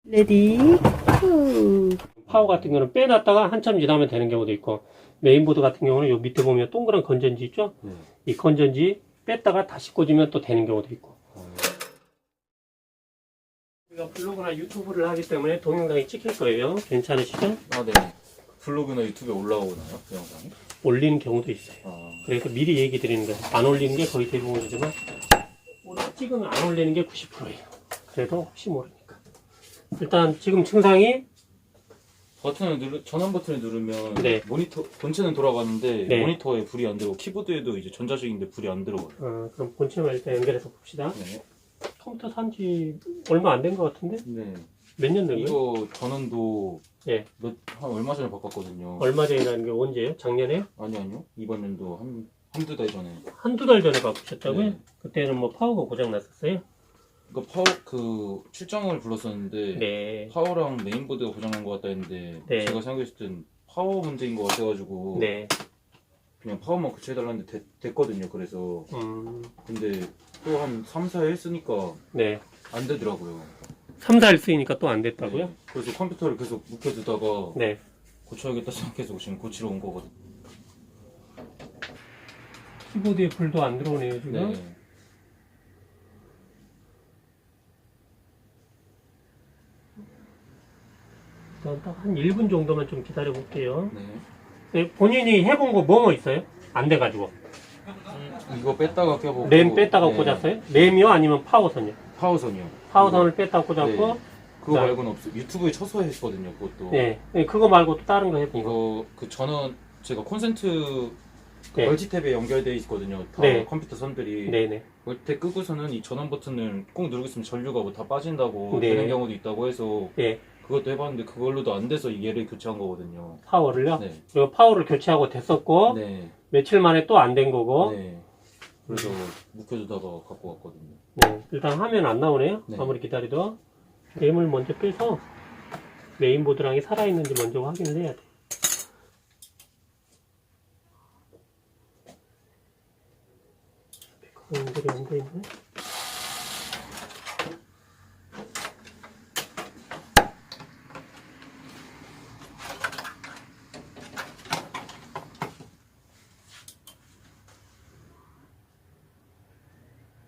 레디. 파워 같은 경우는 빼놨다가 한참 지나면 되는 경우도 있고, 메인보드 같은 경우는 요 밑에 보면 동그란 건전지 있죠? 이 건전지 뺐다가 다시 꽂으면 또 되는 경우도 있고. 우리가 블로그나 유튜브를 하기 때문에 동영상이 찍힐 거예요. 괜찮으시죠? 아, 네. 블로그나 유튜브에 올라오나요? 그 영상이? 올리는 경우도 있어요. 아, 그래서 미리 얘기 드리는 거예요. 안 올리는 게 거의 대부분이지만, 우리가 찍으면 안 올리는 게 90%예요. 그래도 혹시 모르니까. 일단 지금 증상이 전원 버튼을 누르면 네. 모니터 본체는 돌아가는데 네. 모니터에 불이 안 들어오고 키보드에도 이제 전자식인데 불이 안 들어와요. 그럼 본체만 일단 연결해서 봅시다. 네. 컴퓨터 산지 얼마 안 된 것 같은데? 네. 몇 년 된 거예요? 이거 전원도 예. 한 얼마 전에 바꿨거든요. 얼마 전이라는 게 언제예요? 작년에? 아니요. 이번 연도 한두 달 전에. 한두 달 전에 바꾸셨다고요? 네. 그때는 뭐 파워가 고장 났었어요? 출장을 불렀었는데 네. 파워랑 메인보드가 고장난 것 같다 했는데 네. 제가 생각했을 땐 파워 문제인 것 같아가지고 네. 그냥 파워만 교체해달라는데 됐거든요. 그래서 근데 또 한 3, 4일 쓰니까 네. 안 되더라고요. 3, 4일 쓰이니까 또 안 됐다고요? 네. 그래서 컴퓨터를 계속 묵혀두다가 네. 고쳐야겠다 생각해서 지금 고치러 온 거거든요. 키보드에 불도 안 들어오네요, 지금. 네. 일단 딱 한 1분 정도만 좀 기다려 볼게요. 네. 네, 본인이 해본 거 뭐 있어요? 안 돼가지고. 이거 뺐다가 껴보고 램 뺐다가 네. 꽂았어요? 램이요? 아니면 파워선이요? 파워선이요. 파워선을 뺐다가 꽂았고, 네. 그거 말고는 없어요. 유튜브에 쳐서 했거든요. 그것도. 네. 네, 그거 말고 또 다른 거 해본 거. 이거 그 전원 제가 콘센트 네. 멀티탭에 연결돼 있거든요. 다 네. 컴퓨터 선들이. 네네. 멀티탭 끄고서는 이 전원 버튼을 꼭 누르고 있으면 전류가 뭐 다 빠진다고 네. 되는 경우도 있다고 해서 네. 그것도 해봤는데 그걸로도 안 돼서 얘를 교체한 거거든요. 파워를요? 네. 그리고 파워를 교체하고 됐었고, 네. 며칠 만에 또 안 된 거고, 네. 그래서 묵혀두다가 갖고 왔거든요. 네. 일단 화면 안 나오네요. 네. 아무리 기다려도. 램을 먼저 빼서 메인보드랑이 살아있는지 먼저 확인을 해야 돼. 연결이 안 돼 있네.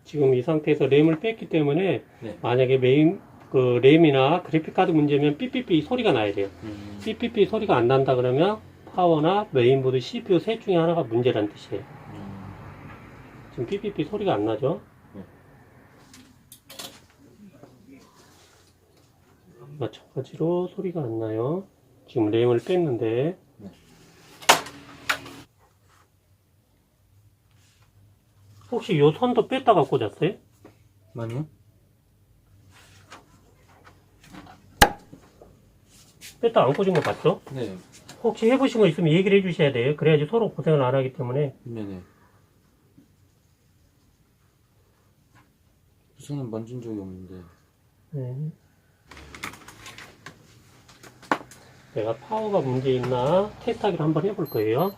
지금 이 상태에서 램을 뺐기 때문에 네. 만약에 램이나 그래픽카드 문제면 삐삐삐 소리가 나야 돼요. 삐삐삐 소리가 안 난다 그러면 파워나 메인보드 CPU 셋 중에 하나가 문제란 뜻이에요. 지금 삐삐삐 소리가 안 나죠? 네. 마찬가지로 소리가 안 나요. 지금 램을 뺐는데. 네. 혹시 요 선도 뺐다가 꽂았어요? 아니요? 뺐다가 안 꽂은 거 맞죠? 네. 혹시 해보신 거 있으면 얘기를 해주셔야 돼요. 그래야지 서로 고생을 안 하기 때문에. 네네. 우선은 만진 적이 없는데. 네. 내가 파워가 문제 있나 테스트하기를 한번 해볼 거예요.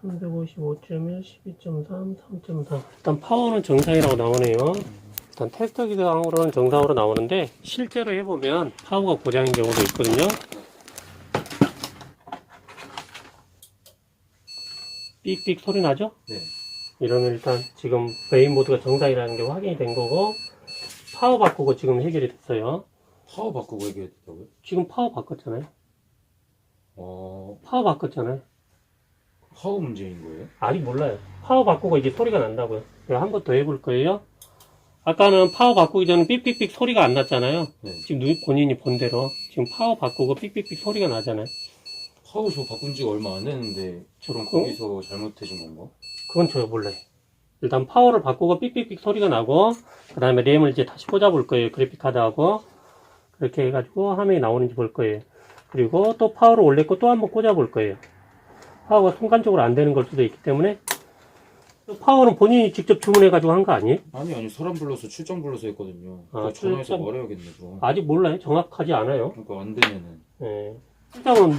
355.1, 12.3, 3.3. 일단 파워는 정상이라고 나오네요. 일단 테스트 기상으로는 정상으로 나오는데 실제로 해보면 파워가 고장인 경우도 있거든요. 삑삑 소리 나죠? 네. 이러면 일단 지금 메인보드가 정상이라는 게 확인이 된 거고, 파워 바꾸고 지금 해결이 됐어요. 파워 바꾸고 얘기했다고요? 지금 파워 바꿨잖아요. 어, 파워 바꿨잖아요. 파워 문제인 거예요? 아직 몰라요. 파워 바꾸고 이제 소리가 난다고요. 한 번 더 해볼 거예요. 아까는 파워 바꾸기 전에 삑삑삑 소리가 안 났잖아요. 네. 지금 본인이 본 대로 지금 파워 바꾸고 삑삑삑 소리가 나잖아요. 파워 저 바꾼 지가 얼마 안 됐는데 저런 어? 거기서 잘못해진 건가? 그건 저 몰라요. 일단 파워를 바꾸고 삑삑삑 소리가 나고, 그 다음에 램을 이제 다시 꽂아볼 거예요. 그래픽카드하고. 그렇게 해가지고 화면이 나오는지 볼 거예요. 그리고 또 파워를 올렸고 또 한번 꽂아볼 거예요. 파워가 순간적으로 안 되는 걸 수도 있기 때문에. 파워는 본인이 직접 주문해가지고 한 거 아니에요? 아니 사람 불러서 출장 불러서 했거든요. 아, 그거 전화해서 출장. 말해야겠네 그럼. 아직 몰라요. 정확하지 않아요. 그러니까 안 되면은 예. 출장은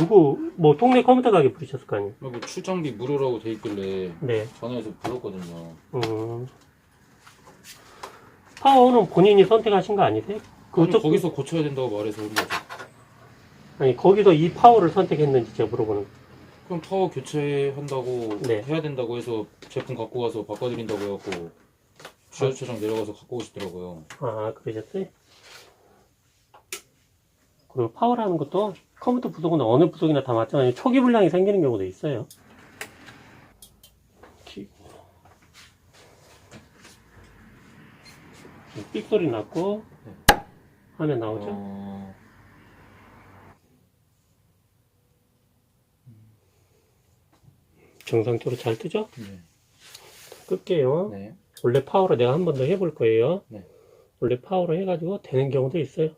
뭐 동네 컴퓨터 가게 부르셨을 거 아니에요? 뭐 출장비 무료라고 돼 있길래 네. 전화해서 불렀거든요. 파워는 본인이 선택하신 거 아니세요? 그쪽 거기서 고쳐야 된다고 말해서 우리가 아니 거기서 이 파워를 선택했는지 제가 물어보는 거예요. 그럼 파워 교체한다고 네. 해야 된다고 해서 제품 갖고 가서 바꿔드린다고 해갖고 주유처장 내려가서 갖고 오시더라고요. 아, 그러셨어요? 그리고 파워라는 것도 컴퓨터 부속은 어느 부속이나 다 마찬가지로 초기 불량이 생기는 경우도 있어요. 삑 소리 났고 화면 나오죠? 정상적으로 잘 뜨죠? 네. 끌게요. 네. 원래 파워로 내가 한 번 더 해볼 거예요. 네. 원래 파워로 해가지고 되는 경우도 있어요.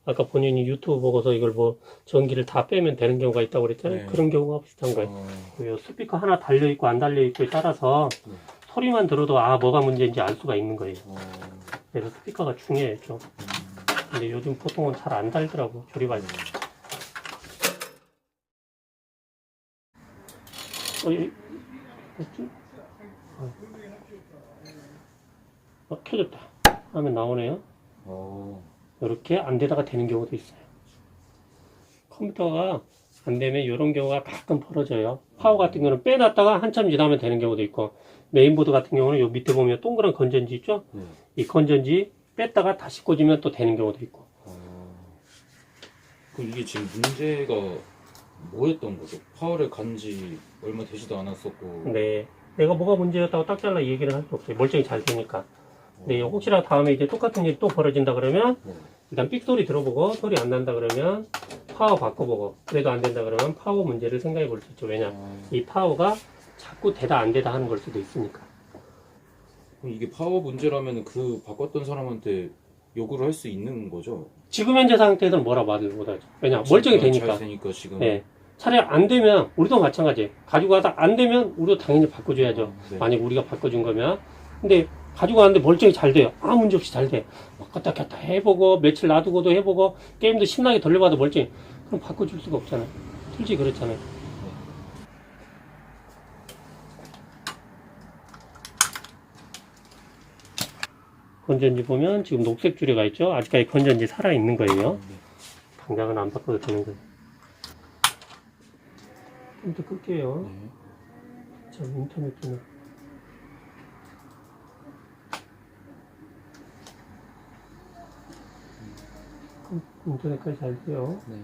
아까 본인이 유튜브 보고서 이걸 뭐 전기를 다 빼면 되는 경우가 있다고 그랬잖아요. 네. 그런 경우가 비슷한 거예요. 그리고 스피커 하나 달려있고 안 달려있고에 따라서 네. 소리만 들어도 아 뭐가 문제인지 알 수가 있는 거예요. 그래서 스피커가 중요해요 좀. 근데 요즘 보통은 잘 안 달더라고 조립할 때. 뭐지? 켜졌다 하면 나오네요. 이렇게 안 되다가 되는 경우도 있어요. 컴퓨터가 안 되면 이런 경우가 가끔 벌어져요. 파워 같은 경우는 빼놨다가 한참 지나면 되는 경우도 있고, 메인보드 같은 경우는 요 밑에 보면 동그란 건전지 있죠? 이 건전지 뺐다가 다시 꽂으면 또 되는 경우도 있고. 그럼 이게 지금 문제가 뭐였던 거죠? 파워를 간지 얼마 되지도 않았었고. 네. 내가 뭐가 문제였다고 딱 잘라 얘기를 할 수 없어요. 멀쩡히 잘 되니까. 근데 혹시라도 다음에 이제 똑같은 일이 또 벌어진다 그러면 일단 삑 소리 들어보고 소리 안 난다 그러면 파워 바꿔보고 그래도 안 된다 그러면 파워 문제를 생각해 볼 수 있죠. 왜냐? 이 파워가 자꾸 되다 안 되다 하는 걸 수도 있으니까. 그럼 이게 파워 문제라면 그 바꿨던 사람한테 요구를 할 수 있는 거죠? 지금 현재 상태에서는 뭐라 말을 못하죠. 왜냐? 멀쩡히 되니까. 잘 되니까 지금. 네. 차라리 안 되면 우리도 마찬가지예요. 가지고 가다 안 되면 우리도 당연히 바꿔줘야죠. 네. 만약 우리가 바꿔준 거면. 근데 가지고 가는데 멀쩡히 잘 돼요. 아무 문제 없이 잘 돼. 막 껐다 켰다 해보고 며칠 놔두고도 해보고 게임도 신나게 돌려봐도 멀쩡히. 그럼 바꿔줄 수가 없잖아요. 솔직히 그렇잖아요. 건전지 보면 지금 녹색 줄에가 있죠. 아직까지 건전지 살아있는 거예요. 당장은 안 바꿔도 되는 거예요. 컴퓨터 끌게요. 자, 인터넷 좀. 인터넷까지 잘 돼요. 네.